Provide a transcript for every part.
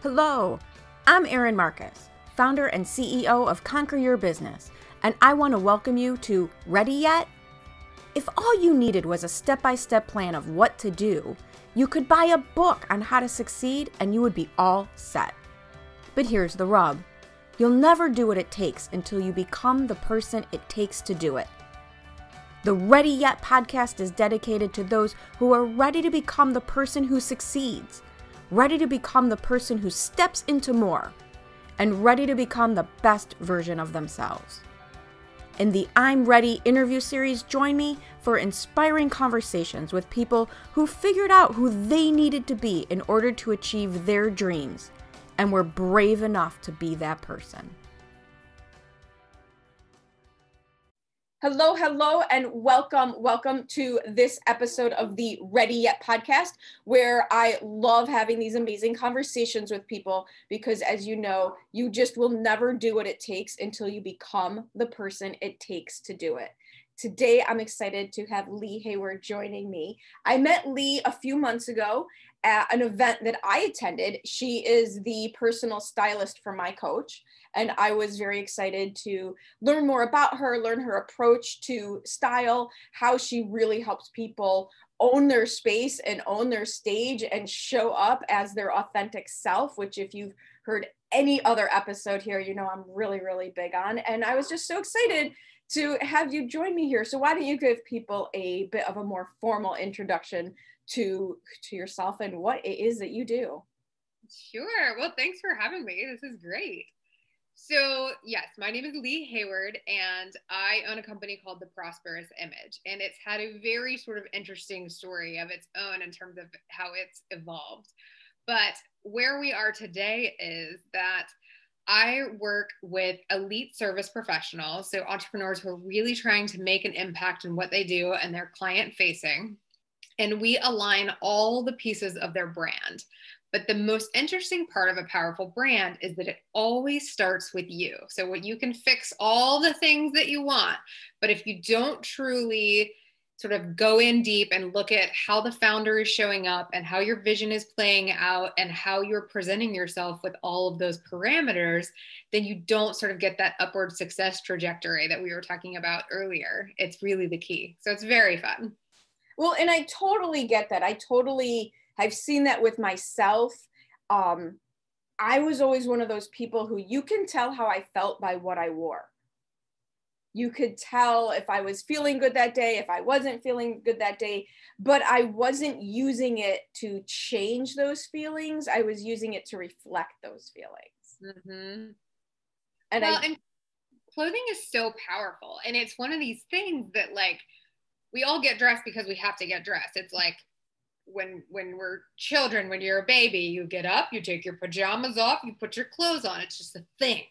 Hello, I'm Erin Marcus, founder and CEO of Conquer Your Business, and I want to welcome you to Ready Yet? If all you needed was a step-by-step plan of what to do, you could buy a book on how to succeed and you would be all set. But here's the rub. You'll never do what it takes until you become the person it takes to do it. The Ready Yet podcast is dedicated to those who are ready to become the person who succeeds, ready to become the person who steps into more, and ready to become the best version of themselves. In the I'm Ready interview series, join me for inspiring conversations with people who figured out who they needed to be in order to achieve their dreams, and were brave enough to be that person. Hello, and welcome to this episode of the Ready Yet podcast, where I love having these amazing conversations with people because, as you know, you just will never do what it takes until you become the person it takes to do it. Today, I'm excited to have Lee Heyward joining me. I met Lee a few months ago at an event that I attended. She is the personal stylist for my coach, and I was very excited to learn more about her, learn her approach to style, how she really helps people own their space and own their stage and show up as their authentic self, which if you've heard any other episode here, you know I'm really, really big on. And I was just so excited to have you join me here. So why don't you give people a bit of a more formal introduction to yourself and what it is that you do? Sure. Well, thanks for having me. This is great. So yes, my name is Lee Heyward, and I own a company called The Prosperous Image, and it's had a very sort of interesting story of its own in terms of how it's evolved. But where we are today is that I work with elite service professionals, so entrepreneurs who are really trying to make an impact in what they do and they're client facing. And we align all the pieces of their brand. But the most interesting part of a powerful brand is that it always starts with you. So what you can fix all the things that you want, but if you don't truly sort of go in deep and look at how the founder is showing up and how your vision is playing out and how you're presenting yourself with all of those parameters, then you don't sort of get that upward success trajectory that we were talking about earlier. It's really the key. So it's very fun. Well, and I totally get that. I've seen that with myself. I was always one of those people who you can tell how I felt by what I wore. You could tell if I was feeling good that day, if I wasn't feeling good that day, but I wasn't using it to change those feelings. I was using it to reflect those feelings. Mm-hmm. And clothing is so powerful. And it's one of these things that, like, we all get dressed because we have to get dressed. It's like when we're children, when you're a baby, you get up, you take your pajamas off, you put your clothes on. It's just a thing.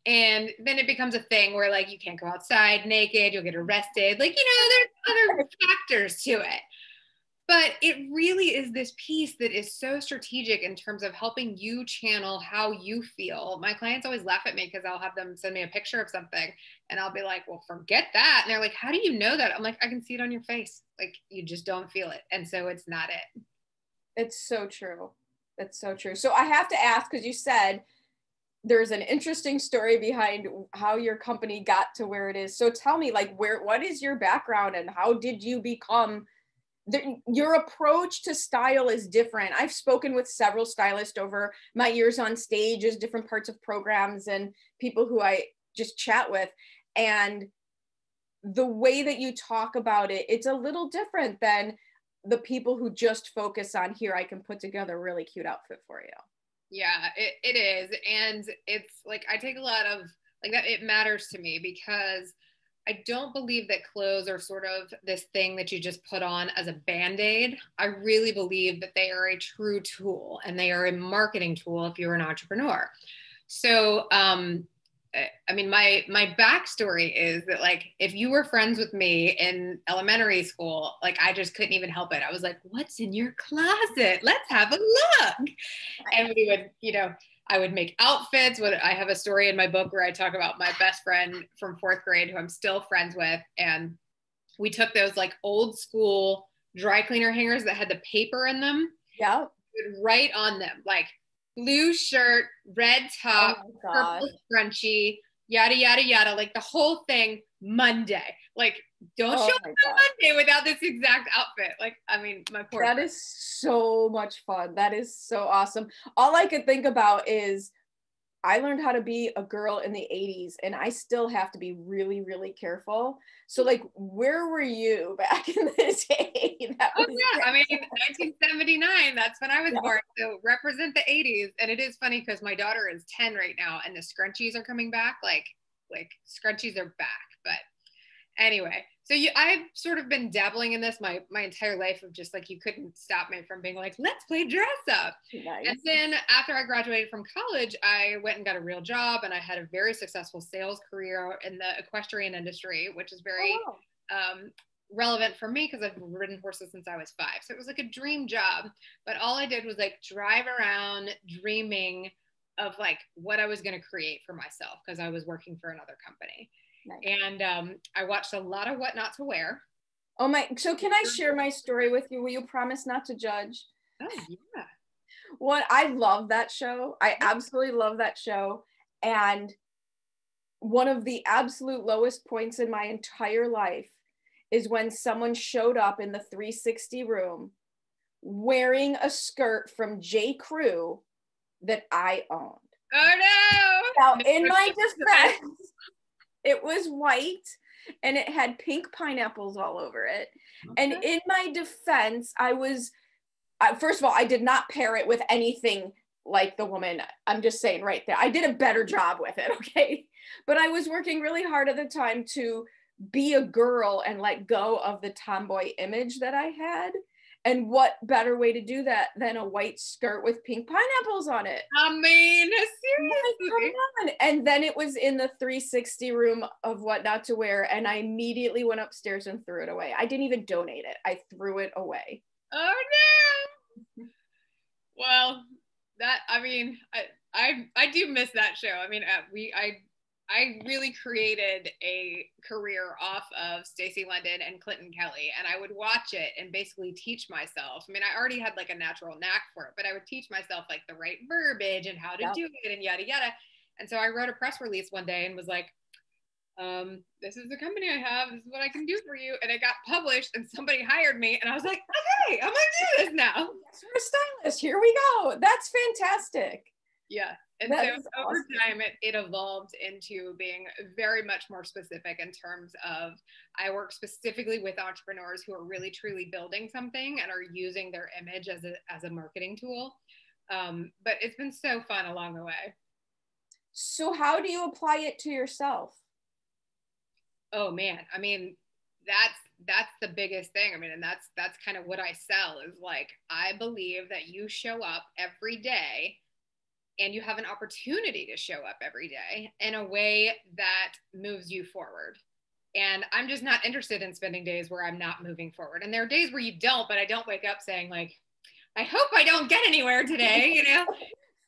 And then it becomes a thing where, like, you can't go outside naked, you'll get arrested. Like, you know, there's other factors to it. But it really is this piece that is so strategic in terms of helping you channel how you feel. My clients always laugh at me because I'll have them send me a picture of something and I'll be like, well, forget that. And they're like, how do you know that? I'm like, I can see it on your face. Like, you just don't feel it. And so it's not it. It's so true. It's so true. So I have to ask, because you said there's an interesting story behind how your company got to where it is. So tell me, like, what is your background and how did you become your approach to style is different. I've spoken with several stylists over my years on stage as different parts of programs and people who I just chat with. And the way that you talk about it, it's a little different than the people who just focus on, here, I can put together a really cute outfit for you. Yeah, it is. And it's like, I take a lot of, like, that it matters to me because I don't believe that clothes are sort of this thing that you just put on as a Band-Aid. I really believe that they are a true tool and they are a marketing tool if you're an entrepreneur. So, I mean, my backstory is that, like, if you were friends with me in elementary school, like, I just couldn't even help it. I was like, what's in your closet? Let's have a look. And we would, you know, I would make outfits. I have a story in my book where I talk about my best friend from 4th grade who I'm still friends with. And we took those, like, old school dry cleaner hangers that had the paper in them. Yeah. We would write on them, like, blue shirt, red top, Oh my gosh. purple scrunchie, yada, yada, yada, like the whole thing Monday. Like, don't show Oh up my on God. Monday without this exact outfit. Like, I mean, my poor That friend. is so much fun. That is so awesome. All I could think about is I learned how to be a girl in the 80s and I still have to be really, really careful. So like, where were you back in the day? That Oh was yeah, I mean 1979, that's when I was yeah. born. So represent the 80s. And it is funny because my daughter is 10 right now and the scrunchies are coming back. Like scrunchies are back. But anyway, so I've sort of been dabbling in this my entire life of just like you couldn't stop me from being like, let's play dress up. Nice. And then after I graduated from college, I went and got a real job and I had a very successful sales career in the equestrian industry, which is very Oh, wow. relevant for me because I've ridden horses since I was 5. So it was like a dream job. But all I did was like drive around dreaming of like what I was going to create for myself because I was working for another company. Nice. And I watched a lot of What Not to Wear. Oh my, so can I share my story with you? Will you promise not to judge? Oh yeah. What I love that show. I absolutely love that show. And one of the absolute lowest points in my entire life is when someone showed up in the 360 room wearing a skirt from J. Crew that I owned. Oh Now, no. in my defense, it was white and it had pink pineapples all over it. Okay. And in my defense, first of all, I did not pair it with anything like the woman. I'm just saying right there. I did a better job with it, okay? But I was working really hard at the time to be a girl and let go of the tomboy image that I had. And what better way to do that than a white skirt with pink pineapples on it? I mean, seriously. Come on. And then it was in the 360 room of What Not to Wear. And I immediately went upstairs and threw it away. I didn't even donate it. I threw it away. Oh no. Well, I mean, I do miss that show. I mean, I really created a career off of Stacey London and Clinton Kelly, and I would watch it and basically teach myself. I mean, I already had like a natural knack for it, but I would teach myself like the right verbiage and how to do it and yada yada. And so I wrote a press release one day and was like, this is the company I have. This is what I can do for you. And it got published and somebody hired me. And I was like, okay, I'm going to do this now. Yes, we're a stylist. Here we go. That's fantastic. Yeah. And so over time, it evolved into being very much more specific in terms of I work specifically with entrepreneurs who are really truly building something and are using their image as a marketing tool. But it's been so fun along the way. So how do you apply it to yourself? Oh man, I mean, that's the biggest thing. I mean, and that's kind of what I sell is like I believe that you show up every day and you have an opportunity to show up every day in a way that moves you forward. And I'm just not interested in spending days where I'm not moving forward. And there are days where you don't, but I don't wake up saying like, I hope I don't get anywhere today, you know?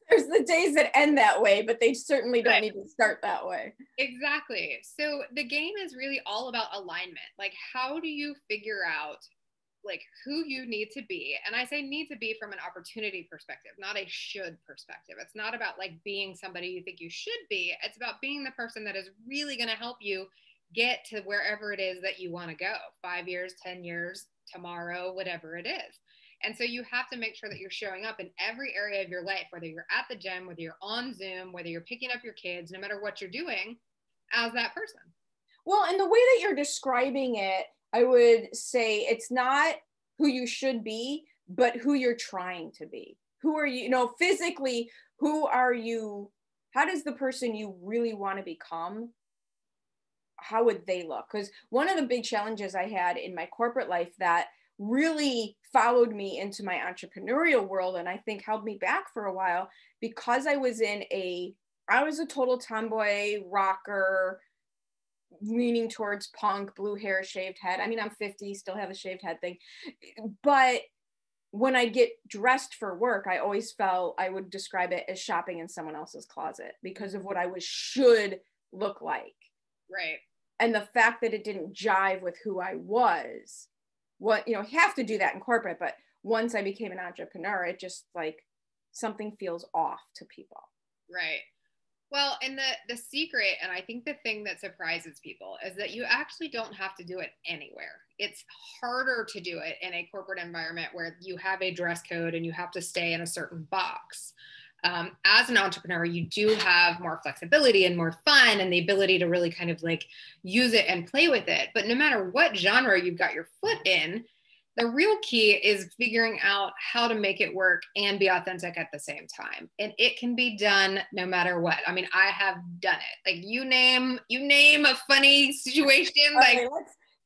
There's the days that end that way, but they certainly don't need to start that way. Exactly. So the game is really all about alignment. Like, how do you figure out like who you need to be? And I say need to be from an opportunity perspective, not a should perspective. It's not about like being somebody you think you should be. It's about being the person that is really going to help you get to wherever it is that you want to go, 5 years, 10 years, tomorrow, whatever it is. And so you have to make sure that you're showing up in every area of your life, whether you're at the gym, whether you're on Zoom, whether you're picking up your kids, no matter what you're doing, as that person. Well, and the way that you're describing it, I would say it's not who you should be, but who you're trying to be. Who are you, physically, who are you? How does the person you really want to become, how would they look? Because one of the big challenges I had in my corporate life that really followed me into my entrepreneurial world and I think held me back for a while because I was a total tomboy rocker, leaning towards punk, blue hair, shaved head. I mean, I'm 50, still have a shaved head thing. But when I get dressed for work, I always felt I would describe it as shopping in someone else's closet because of what I should look like. Right. And the fact that it didn't jive with who I was, you have to do that in corporate, but once I became an entrepreneur, it just like something feels off to people. Right. Well, and the secret, and I think the thing that surprises people is that you actually don't have to do it anywhere. It's harder to do it in a corporate environment where you have a dress code and you have to stay in a certain box. As an entrepreneur, you do have more flexibility and more fun and the ability to really kind of like use it and play with it. But no matter what genre you've got your foot in, the real key is figuring out how to make it work and be authentic at the same time. And it can be done no matter what. I mean, I have done it. Like you name a funny situation. Okay,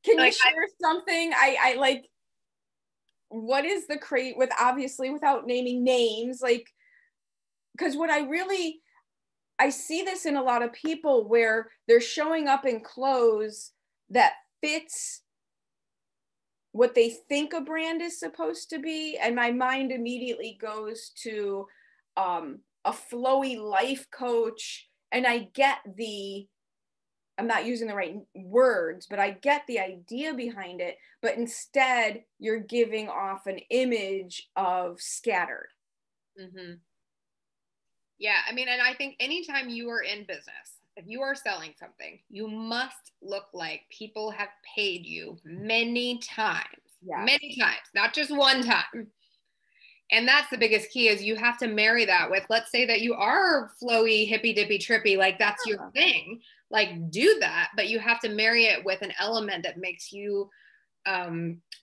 can you share something? I like, what is the with obviously without naming names, like, because what I see this in a lot of people where they're showing up in clothes that fits what they think a brand is supposed to be. And my mind immediately goes to a flowy life coach. And I get I'm not using the right words, but I get the idea behind it. But instead, you're giving off an image of scattered. Mm-hmm. Yeah. I mean, and I think anytime you are in business, if you are selling something, you must look like people have paid you many times, not just one time. And that's the biggest key is you have to marry that with, let's say that you are flowy, hippy dippy trippy, like that's your thing, like do that, but you have to marry it with an element that makes you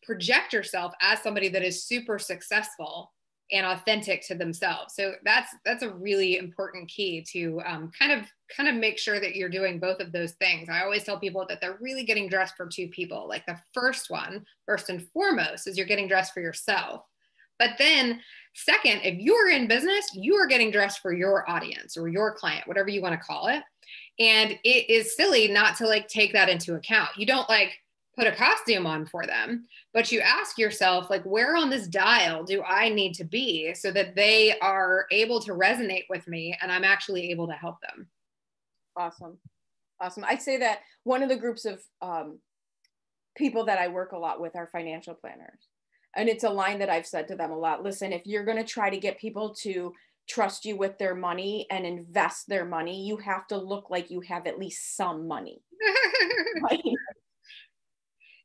project yourself as somebody that is super successful and authentic to themselves. So that's a really important key to kind of make sure that you're doing both of those things. I always tell people that they're really getting dressed for two people. Like the first one, first and foremost, is you're getting dressed for yourself. But then second, if you are in business, you are getting dressed for your audience or your client, whatever you want to call it. And it is silly not to like take that into account. You don't like put a costume on for them, but you ask yourself, like, where on this dial do I need to be so that they are able to resonate with me and I'm actually able to help them? Awesome. I say that one of the groups of people that I work a lot with are financial planners. And it's a line that I've said to them a lot. Listen, if you're going to try to get people to trust you with their money and invest their money, you have to look like you have at least some money. Right?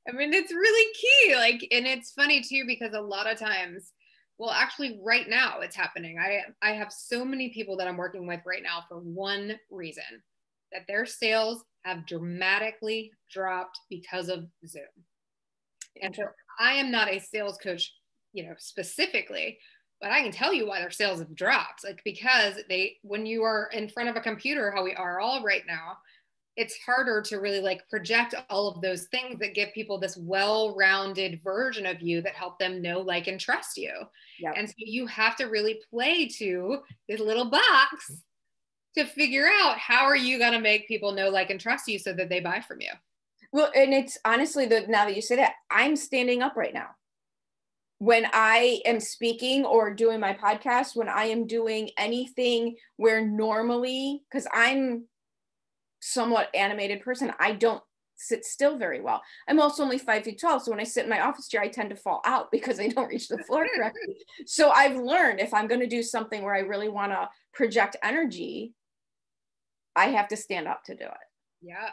I mean, it's really key. Like, and it's funny too, because a lot of times, well, actually right now it's happening. I have so many people that I'm working with right now for one reason, that their sales have dramatically dropped because of Zoom. And so I am not a sales coach, specifically, but I can tell you why their sales have dropped. Like, because when you are in front of a computer, how we are all right now, it's harder to really like project all of those things that give people this well-rounded version of you that help them know, like, and trust you. Yep. And so you have to really play to this little box to figure out how are you going to make people know, like, and trust you so that they buy from you. Well, and it's honestly, now that you say that, I'm standing up right now. When I am speaking or doing my podcast, when I am doing anything where normally, because I'm somewhat animated person, I don't sit still very well. I'm also only 5 feet tall. So when I sit in my office chair, I tend to fall out because I don't reach the floor correctly. So I've learned if I'm going to do something where I really want to project energy, I have to stand up to do it. Yeah.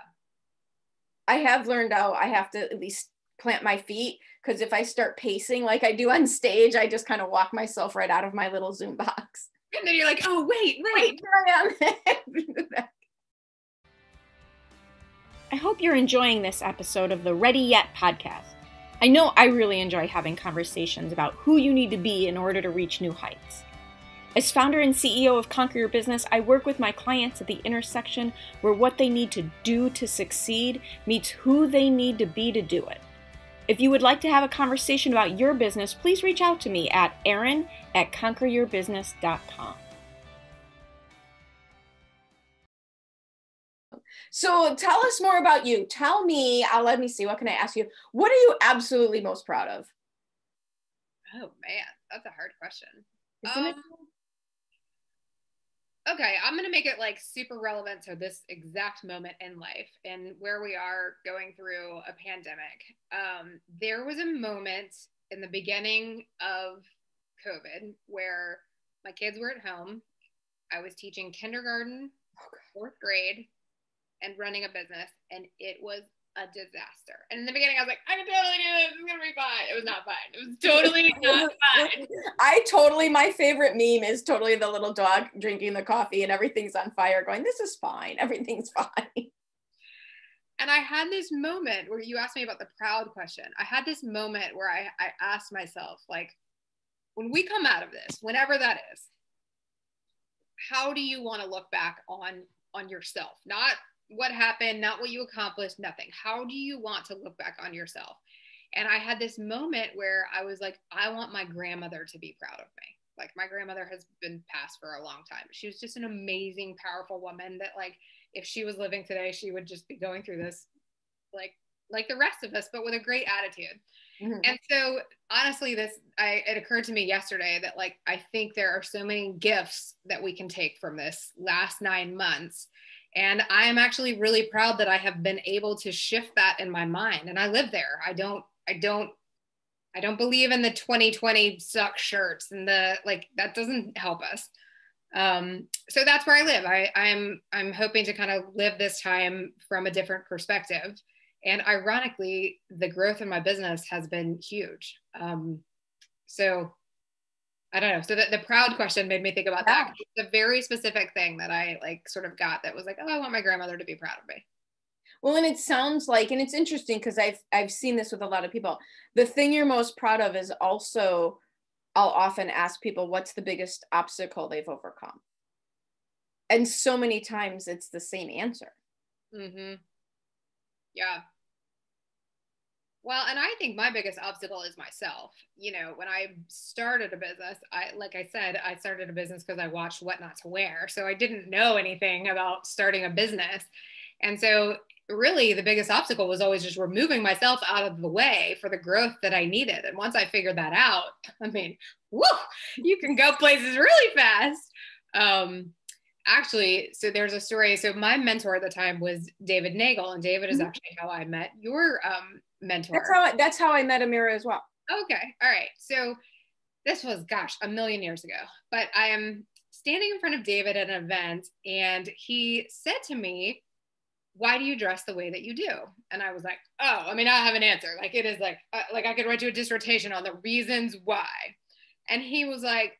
I have learned out I have to at least plant my feet, because if I start pacing like I do on stage, I just kind of walk myself right out of my little Zoom box. And then you're like, oh, wait, here I am. I hope you're enjoying this episode of the Ready Yet podcast. I know I really enjoy having conversations about who you need to be in order to reach new heights. As founder and CEO of Conquer Your Business, I work with my clients at the intersection where what they need to do to succeed meets who they need to be to do it. If you would like to have a conversation about your business, please reach out to me at Erin@conqueryourbusiness.com. So tell us more about you. Tell me, let me see, what can I ask you? What are you absolutely most proud of? Oh man, that's a hard question. Isn't it? Okay, I'm going to make it like super relevant to this exact moment in life and where we are going through a pandemic. There was a moment in the beginning of COVID where my kids were at home. I was teaching kindergarten, fourth grade, and running a business, and it was a disaster. And in the beginning, I was like, I can totally do this. It's gonna be fine. It was not fine. It was totally not fine. My favorite meme is totally the little dog drinking the coffee and everything's on fire going, this is fine. Everything's fine. And I had this moment where you asked me about the proud question. I had this moment where I asked myself, like, when we come out of this, whenever that is, how do you want to look back on yourself? Not what happened, not what you accomplished, nothing. How do you want to look back on yourself? And I had this moment where I was like, I want my grandmother to be proud of me. Like, my grandmother has been passed for a long time. She was just an amazing, powerful woman that, like, if she was living today, she would just be going through this like the rest of us, but with a great attitude. Mm-hmm. And so honestly, it occurred to me yesterday that, like, I think there are so many gifts that we can take from this last 9 months. And I am actually really proud that I have been able to shift that in my mind. And I live there. I don't believe in the 2020 suck shirts and that doesn't help us. So that's where I live. I'm hoping to kind of live this time from a different perspective. And ironically, the growth in my business has been huge. So I don't know. So the proud question made me think about that. It's a very specific thing that I sort of got that was like, oh, I want my grandmother to be proud of me. Well, and it sounds like, and it's interesting because I've seen this with a lot of people. The thing you're most proud of is also, I'll often ask people, what's the biggest obstacle they've overcome? And so many times it's the same answer. Mm-hmm. Yeah. Well, and I think my biggest obstacle is myself. You know, when I started a business, I started a business because I watched What Not to Wear. So I didn't know anything about starting a business. And so really the biggest obstacle was always just removing myself out of the way for the growth that I needed. And once I figured that out, I mean, woo, you can go places really fast. Actually, so there's a story. So my mentor at the time was David Nagel, and David is actually how I met your mentor. That's how I met Amira as well. Okay. All right. So this was, a million years ago, but I am standing in front of David at an event, and he said to me, why do you dress the way that you do? And I was like, oh, I mean, I have an answer. Like, it is like I could write you a dissertation on the reasons why. And he was like,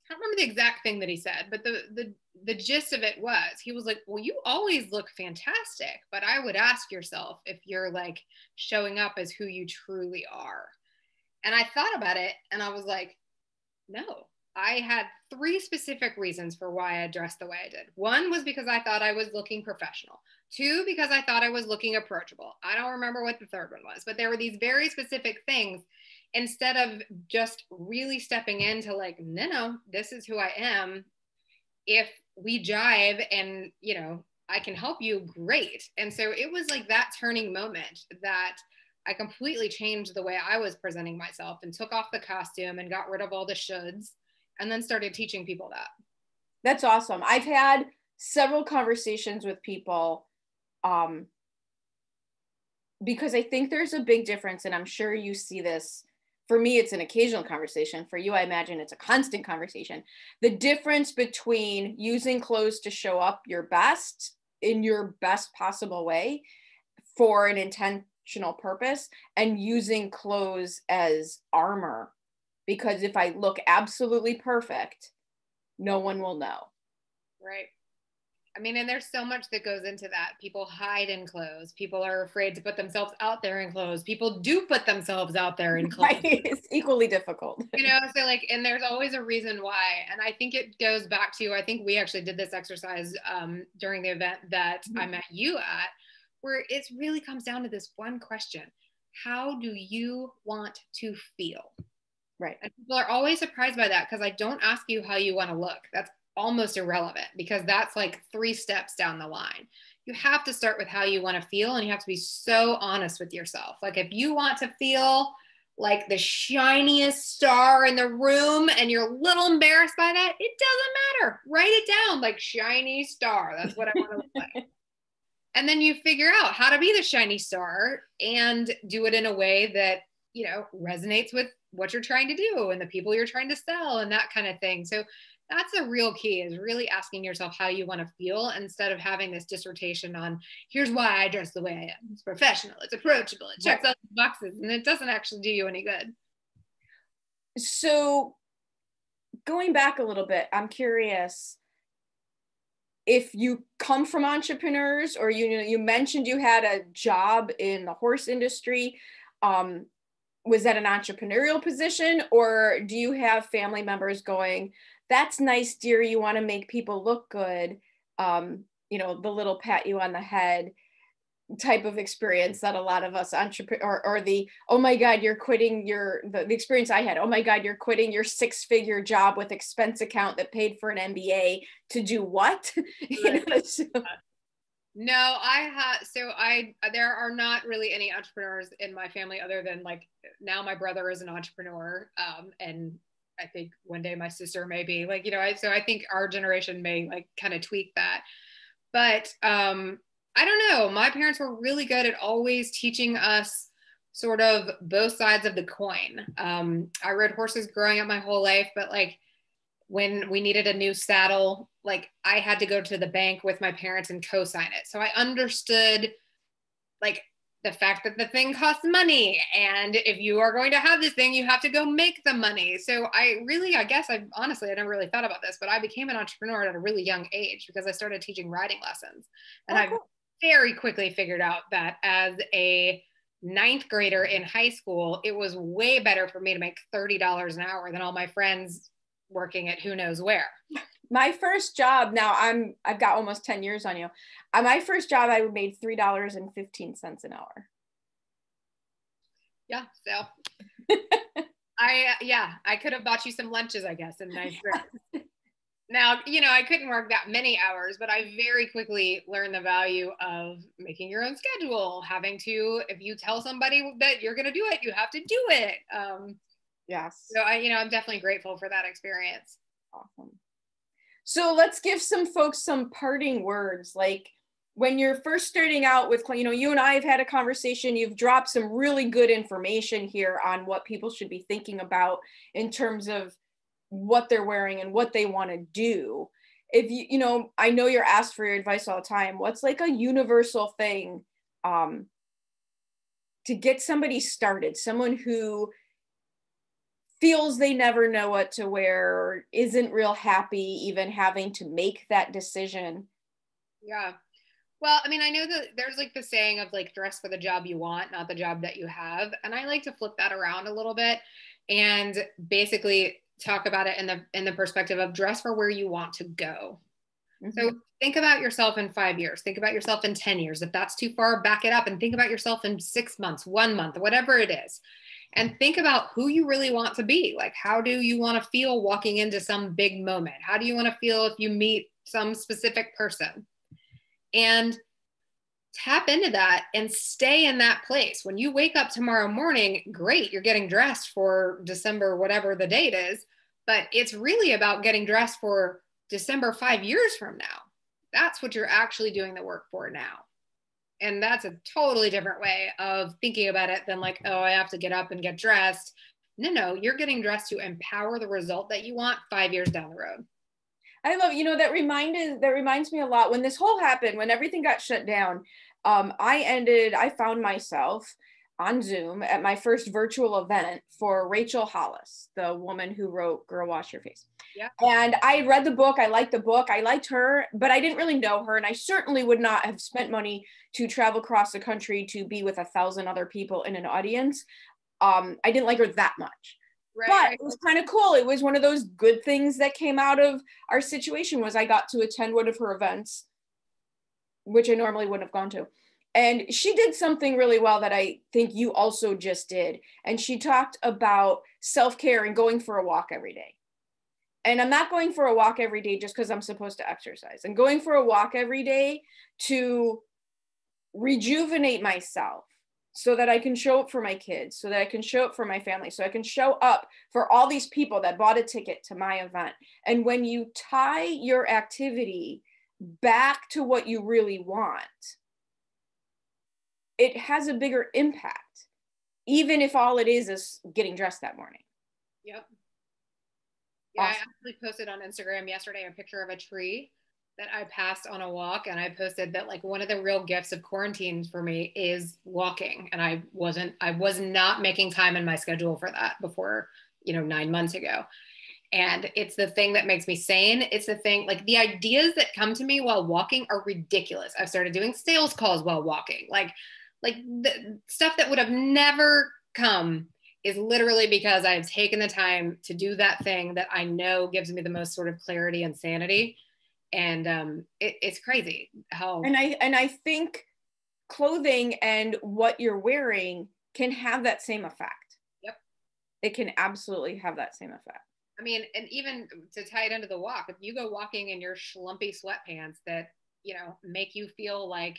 I don't remember the exact thing that he said, but the gist of it was, he was like, well, you always look fantastic, but I would ask yourself if you're like showing up as who you truly are. And I thought about it, and I was like, no. I had 3 specific reasons for why I dressed the way I did. 1 was because I thought I was looking professional. 2, because I thought I was looking approachable. I don't remember what the 3rd one was, but there were these very specific things. Instead of just really stepping into like, no, this is who I am. If we jive and, you know, I can help you, great. And so it was like that turning moment that I completely changed the way I was presenting myself and took off the costume and got rid of all the shoulds, and then started teaching people that. That's awesome. I've had several conversations with people because I think there's a big difference, and I'm sure you see this. For me, it's an occasional conversation. For you, I imagine it's a constant conversation. The difference between using clothes to show up your best in your best possible way for an intentional purpose, and using clothes as armor. Because if I look absolutely perfect, no one will know. Right. I mean, and there's so much that goes into that. People hide in clothes. People are afraid to put themselves out there in clothes. People do put themselves out there in clothes. Right. It's equally difficult. You know, so like, and there's always a reason why. And I think it goes back to, I think we actually did this exercise during the event that I met you at, where it really comes down to this one question. How do you want to feel? Right. And people are always surprised by that, because I don't ask you how you want to look. That's almost irrelevant, because that's like 3 steps down the line. You have to start with how you want to feel, and you have to be so honest with yourself. Like, if you want to feel like the shiniest star in the room and you're a little embarrassed by that, it doesn't matter. Write it down, like, shiny star. That's what I want to look like. And then you figure out how to be the shiny star and do it in a way that, you know, resonates with what you're trying to do and the people you're trying to sell and that kind of thing. So That's a real key, is really asking yourself how you want to feel instead of having this dissertation on here's why I dress the way I am. It's professional, it's approachable, it checks all the boxes, and it doesn't actually do you any good. So going back a little bit, I'm curious if you come from entrepreneurs, or you mentioned you had a job in the horse industry. Was that an entrepreneurial position, or do you have family members going, that's nice, dear, you want to make people look good, the little pat you on the head type of experience that a lot of us entrepreneur, or the, oh my God, you're quitting the experience I had, oh my God, you're quitting your 6-figure job with expense account that paid for an MBA to do what? No, there are not really any entrepreneurs in my family, other than like now my brother is an entrepreneur. And I think one day my sister may be, like, so I think our generation may like kind of tweak that. But I don't know. My parents were really good at always teaching us sort of both sides of the coin. I rode horses growing up my whole life, but like when we needed a new saddle, like I had to go to the bank with my parents and co-sign it. So I understood like the fact that the thing costs money, and if you are going to have this thing, you have to go make the money. So I never really thought about this, but I became an entrepreneur at a really young age because I started teaching riding lessons. And I very quickly figured out that as a 9th grader in high school, it was way better for me to make $30 an hour than all my friends working at who knows where. My first job, now I've got almost 10 years on you. My first job, I made $3.15 an hour. Yeah, so I could have bought you some lunches, I guess, and nice drinks. Now, I couldn't work that many hours, but I very quickly learned the value of making your own schedule, having to, if you tell somebody that you're going to do it, you have to do it. Yes. So I'm definitely grateful for that experience. Awesome. So let's give some folks some parting words. Like when you're first starting out with, you and I have had a conversation, you've dropped some really good information here on what people should be thinking about in terms of what they're wearing and what they want to do. If I know you're asked for your advice all the time. What's like a universal thing to get somebody started, someone who feels they never know what to wear, or isn't real happy even having to make that decision? Yeah. Well, I mean, I know that there's like the saying of like dress for the job you want, not the job that you have. And I like to flip that around a little bit and basically talk about it in the perspective of dress for where you want to go. Mm-hmm. So think about yourself in 5 years, think about yourself in 10 years. If that's too far, back it up and think about yourself in 6 months, 1 month, whatever it is. And think about who you really want to be. Like, how do you want to feel walking into some big moment? How do you want to feel if you meet some specific person? And tap into that and stay in that place. When you wake up tomorrow morning, great, you're getting dressed for December, whatever the date is, but it's really about getting dressed for December 5 years from now. That's what you're actually doing the work for now. And that's a totally different way of thinking about it than like, oh, I have to get up and get dressed. No, you're getting dressed to empower the result that you want 5 years down the road. I love, that reminds me a lot when this whole happened, when everything got shut down. I found myself on Zoom at my first virtual event for Rachel Hollis, the woman who wrote Girl Wash Your Face. Yeah. And I had read the book. I liked the book. I liked her, but I didn't really know her. And I certainly would not have spent money to travel across the country to be with 1,000 other people in an audience. I didn't like her that much. But it was kind of cool. It was one of those good things that came out of our situation was I got to attend one of her events, which I normally wouldn't have gone to. And she did something really well that I think you also just did. And she talked about self-care and going for a walk every day. And I'm not going for a walk every day just because I'm supposed to exercise. I'm going for a walk every day to rejuvenate myself so that I can show up for my kids, so that I can show up for my family, so I can show up for all these people that bought a ticket to my event. And when you tie your activity back to what you really want, it has a bigger impact, even if all it is getting dressed that morning. Yep. Yeah, Awesome. I actually posted on Instagram yesterday a picture of a tree that I passed on a walk, and I posted that like one of the real gifts of quarantine for me is walking, and I was not making time in my schedule for that before, 9 months ago. And it's the thing that makes me sane. It's the thing, like the ideas that come to me while walking are ridiculous. I've started doing sales calls while walking. Like the stuff that would have never come is literally because I've taken the time to do that thing that I know gives me the most sort of clarity and sanity. And it's crazy how. And I think clothing and what you're wearing can have that same effect. Yep. It can absolutely have that same effect. I mean, and even to tie it into the walk, if you go walking in your schlumpy sweatpants that, make you feel like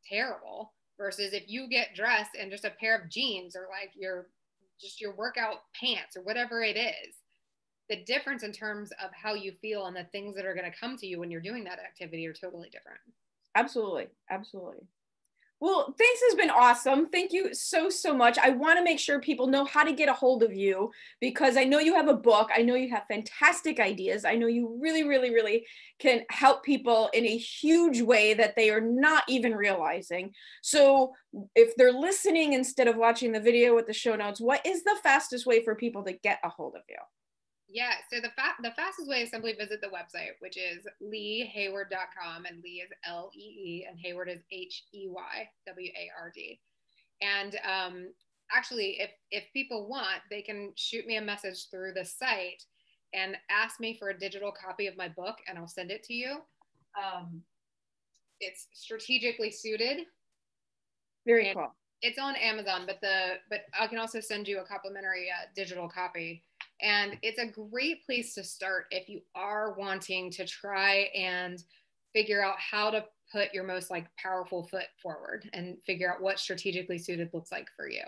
terrible, versus if you get dressed in just a pair of jeans or like your workout pants or whatever it is, the difference in terms of how you feel and the things that are going to come to you when you're doing that activity are totally different. Absolutely. Absolutely. Well, this has been awesome. Thank you so, so much. I want to make sure people know how to get a hold of you, because I know you have a book. I know you have fantastic ideas. I know you really, really, really can help people in a huge way that they are not even realizing. So if they're listening instead of watching the video with the show notes, what is the fastest way for people to get a hold of you? Yeah, so the fastest way is simply visit the website, which is leeheyward.com, and Lee is Lee and Heyward is Heyward. And actually, if people want, they can shoot me a message through the site and ask me for a digital copy of my book, and I'll send it to you. It's strategically suited. Very cool. It's on Amazon, but I can also send you a complimentary digital copy. And it's a great place to start if you are wanting to try and figure out how to put your most like powerful foot forward and figure out what strategically suited looks like for you.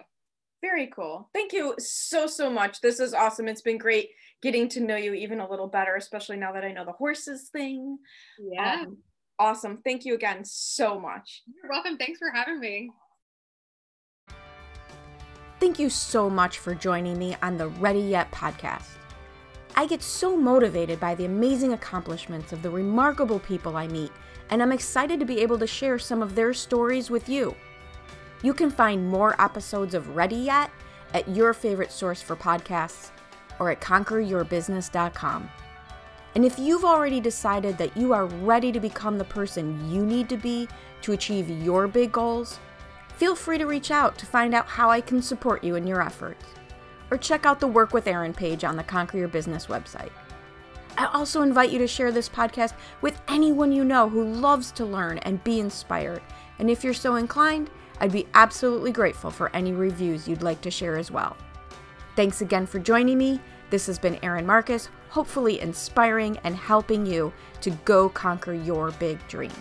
Very cool. Thank you so, so much. This is awesome. It's been great getting to know you even a little better, especially now that I know the horses thing. Yeah. Awesome. Thank you again so much. You're welcome. Thanks for having me. Thank you so much for joining me on the Ready Yet podcast. I get so motivated by the amazing accomplishments of the remarkable people I meet, and I'm excited to be able to share some of their stories with you. You can find more episodes of Ready Yet at your favorite source for podcasts or at conqueryourbusiness.com. And if you've already decided that you are ready to become the person you need to be to achieve your big goals, feel free to reach out to find out how I can support you in your efforts, or check out the Work with Erin page on the Conquer Your Business website. I also invite you to share this podcast with anyone you know who loves to learn and be inspired. And if you're so inclined, I'd be absolutely grateful for any reviews you'd like to share as well. Thanks again for joining me. This has been Erin Marcus, hopefully inspiring and helping you to go conquer your big dreams.